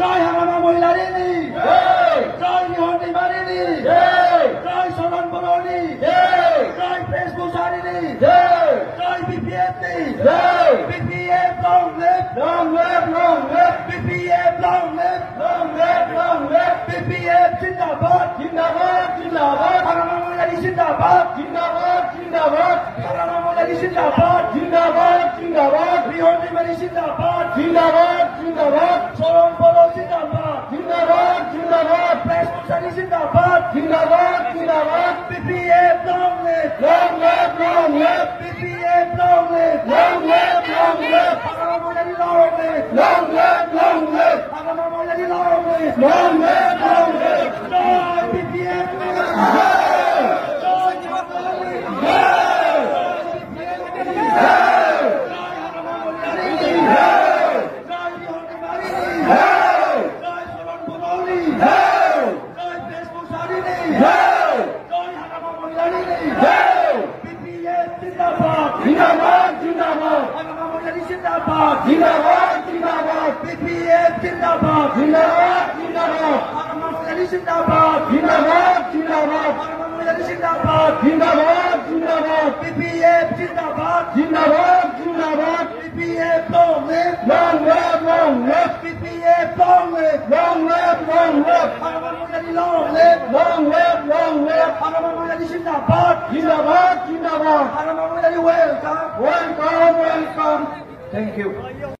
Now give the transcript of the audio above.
জয় হাঙ্গামা মহিলারিনী, জয় নিহন্ডি মারিনী, জয় সরণ বরণী, জয় ফেসবুক সারিনী, জয় BPF, BPF long live, BPF long live, BPF জিন্দাবাদ, হাঙ্গামা মহিলারি জিন্দাবাদ, হাঙ্গামা মহিলারি জিন্দাবাদ, নিহন্ডি মারি জিন্দাবাদ, সরণ বরণ জিন্দাবাদ, ফেসবুক সারি জিন্দাবাদ, BPF long live, BPF long live, Haganah Moilari long live, Haganah Moilari long live, Joy BPF, Joy Nihondi, BPF जिंदाबाद, हांगामा मोहिलारी जिंदाबाद, हांगामा मोहिलारी जिंदाबाद, BPF जिंदाबाद, BPF long live, BPF long live, हांगामा Mohilary long live, हांगामा Mohilary जिंदाबाद, हांगामा मोहिलारी welcome. Thank you.